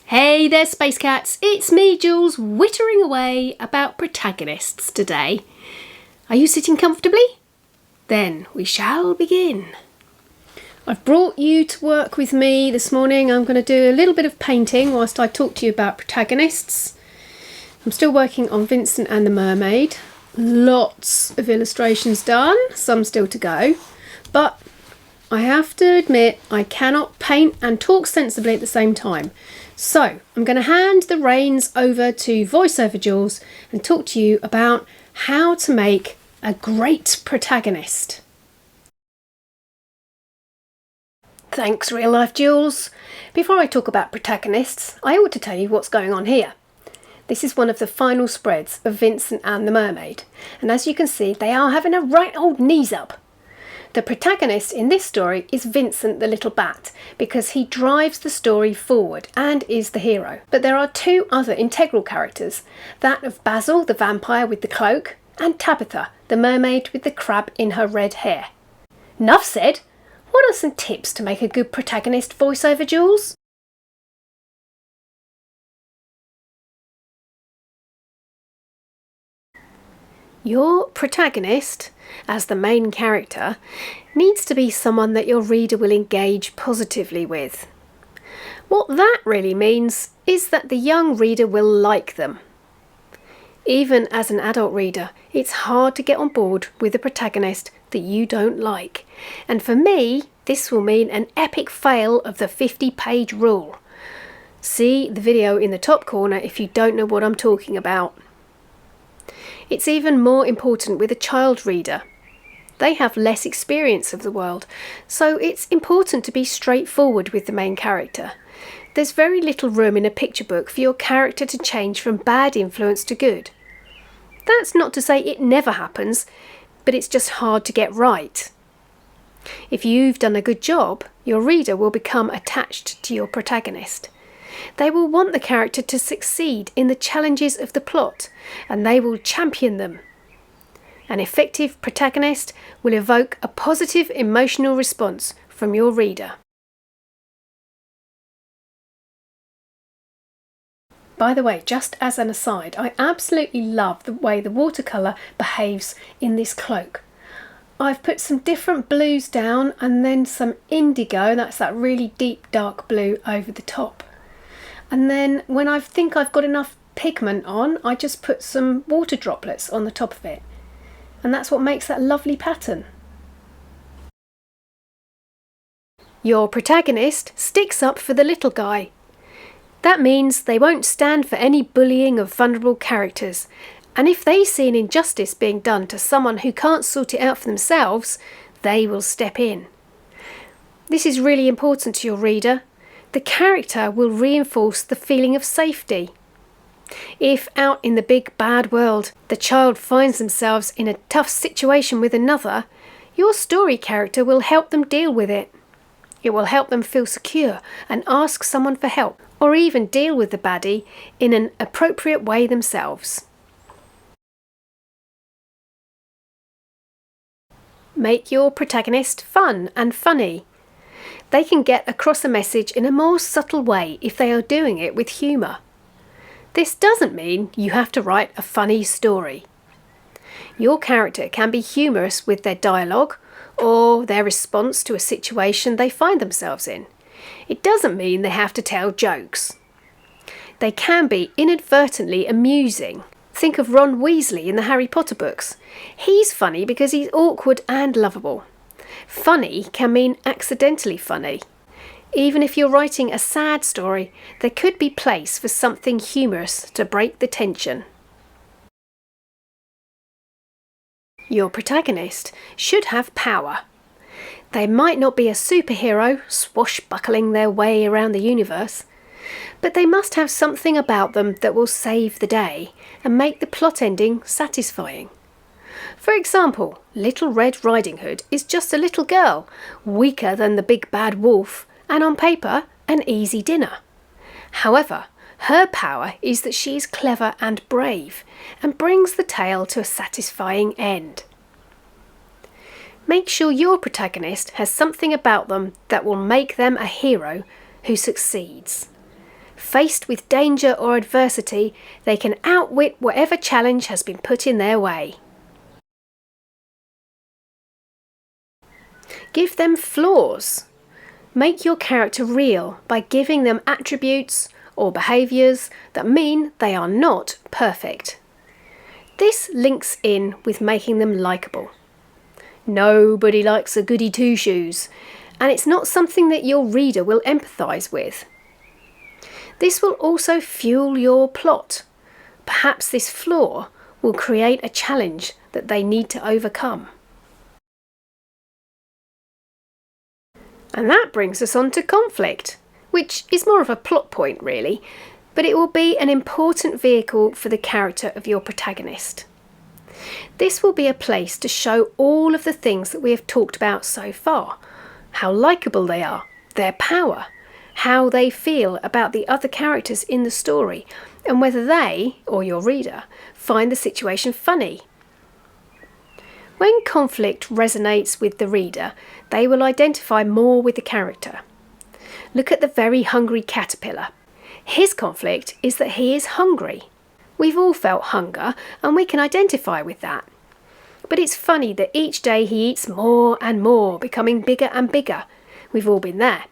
Hey there, Space Cats! It's me, Jules, whittering away about protagonists today. Are you sitting comfortably? Then we shall begin. I've brought you to work with me this morning. I'm going to do a little bit of painting whilst I talk to you about protagonists. I'm still working on Vincent and the Mermaid. Lots of illustrations done, some still to go. But I have to admit I cannot paint and talk sensibly at the same time. So I'm going to hand the reins over to VoiceOver Jules and talk to you about how to make a great protagonist. Thanks, Real Life Jules. Before I talk about protagonists, I ought to tell you what's going on here. This is one of the final spreads of Vincent and the Mermaid, and as you can see, they are having a right old knees up. The protagonist in this story is Vincent the little bat, because he drives the story forward and is the hero. But there are two other integral characters, that of Basil the vampire with the cloak, and Tabitha the mermaid with the crab in her red hair. Enough said! What are some tips to make a good protagonist, VoiceOver Jules? Your protagonist, as the main character, needs to be someone that your reader will engage positively with. What that really means is that the young reader will like them. Even as an adult reader, it's hard to get on board with a protagonist that you don't like. And for me, this will mean an epic fail of the 50-page rule. See the video in the top corner if you don't know what I'm talking about. It's even more important with a child reader. They have less experience of the world, so it's important to be straightforward with the main character. There's very little room in a picture book for your character to change from bad influence to good. That's not to say it never happens, but it's just hard to get right. If you've done a good job, your reader will become attached to your protagonist. They will want the character to succeed in the challenges of the plot, and they will champion them. An effective protagonist will evoke a positive emotional response from your reader. By the way, just as an aside, I absolutely love the way the watercolour behaves in this cloak. I've put some different blues down and then some indigo, that's that really deep dark blue, over the top. And then when I think I've got enough pigment on, I just put some water droplets on the top of it. And that's what makes that lovely pattern. Your protagonist sticks up for the little guy. That means they won't stand for any bullying of vulnerable characters. And if they see an injustice being done to someone who can't sort it out for themselves, they will step in. This is really important to your reader. The character will reinforce the feeling of safety. If out in the big bad world the child finds themselves in a tough situation with another, your story character will help them deal with it. It will help them feel secure and ask someone for help, or even deal with the baddie in an appropriate way themselves. Make your protagonist fun and funny. They can get across a message in a more subtle way if they are doing it with humour. This doesn't mean you have to write a funny story. Your character can be humorous with their dialogue or their response to a situation they find themselves in. It doesn't mean they have to tell jokes. They can be inadvertently amusing. Think of Ron Weasley in the Harry Potter books. He's funny because he's awkward and lovable. Funny can mean accidentally funny. Even if you're writing a sad story, there could be place for something humorous to break the tension. Your protagonist should have power. They might not be a superhero swashbuckling their way around the universe, but they must have something about them that will save the day and make the plot ending satisfying. For example, Little Red Riding Hood is just a little girl, weaker than the big bad wolf, and on paper, an easy dinner. However, her power is that she is clever and brave, and brings the tale to a satisfying end. Make sure your protagonist has something about them that will make them a hero who succeeds. Faced with danger or adversity, they can outwit whatever challenge has been put in their way. Give them flaws. Make your character real by giving them attributes or behaviours that mean they are not perfect. This links in with making them likeable. Nobody likes a goody two-shoes, and it's not something that your reader will empathise with. This will also fuel your plot. Perhaps this flaw will create a challenge that they need to overcome. And that brings us on to conflict, which is more of a plot point really, but it will be an important vehicle for the character of your protagonist. This will be a place to show all of the things that we have talked about so far, how likeable they are, their power, how they feel about the other characters in the story, and whether they, or your reader, find the situation funny. When conflict resonates with the reader, they will identify more with the character. Look at the very hungry caterpillar. His conflict is that he is hungry. We've all felt hunger and we can identify with that. But it's funny that each day he eats more and more, becoming bigger and bigger. We've all been there.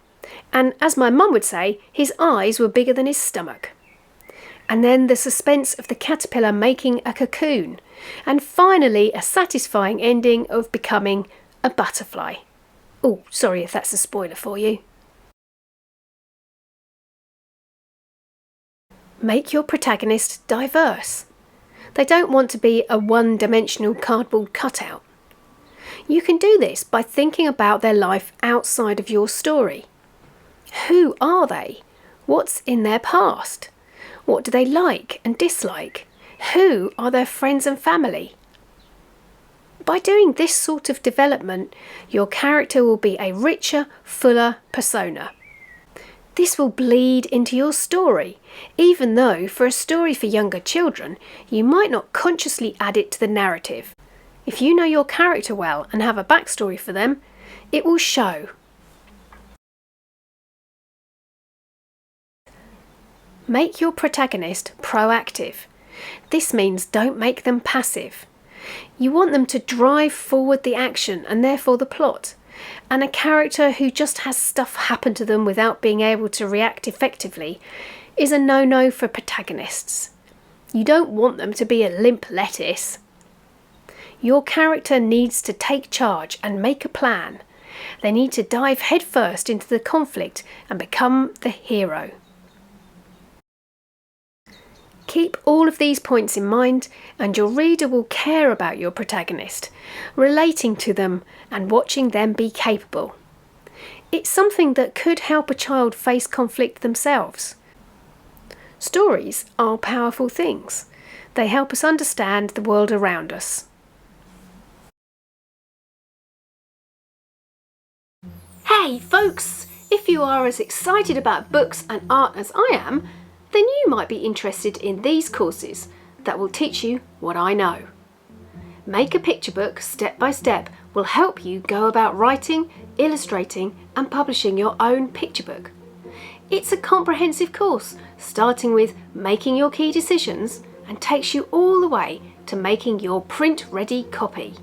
And as my mum would say, his eyes were bigger than his stomach. And then the suspense of the caterpillar making a cocoon, and finally a satisfying ending of becoming a butterfly. Oh, sorry if that's a spoiler for you. Make your protagonist diverse. They don't want to be a one-dimensional cardboard cutout. You can do this by thinking about their life outside of your story. Who are they? What's in their past? What do they like and dislike? Who are their friends and family? By doing this sort of development, your character will be a richer, fuller persona. This will bleed into your story, even though for a story for younger children, you might not consciously add it to the narrative. If you know your character well and have a backstory for them, it will show. Make your protagonist proactive. This means don't make them passive. You want them to drive forward the action and therefore the plot. And a character who just has stuff happen to them without being able to react effectively is a no-no for protagonists. You don't want them to be a limp lettuce. Your character needs to take charge and make a plan. They need to dive headfirst into the conflict and become the hero. Keep all of these points in mind and your reader will care about your protagonist, relating to them and watching them be capable. It's something that could help a child face conflict themselves. Stories are powerful things. They help us understand the world around us. Hey folks, if you are as excited about books and art as I am, then you might be interested in these courses that will teach you what I know. Make a picture book step by step will help you go about writing, illustrating and publishing your own picture book. It's a comprehensive course starting with making your key decisions and takes you all the way to making your print ready copy.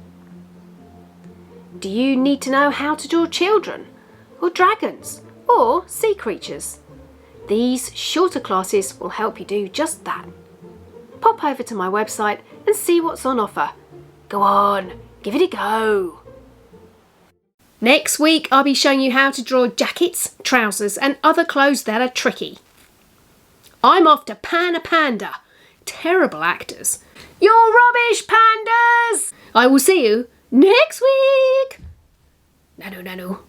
Do you need to know how to draw children or dragons or sea creatures? These shorter classes will help you do just that. Pop over to my website and see what's on offer. Go on, give it a go. Next week I'll be showing you how to draw jackets, trousers and other clothes that are tricky. I'm off to Pan a Panda. Terrible actors. You're rubbish, pandas! I will see you next week. No.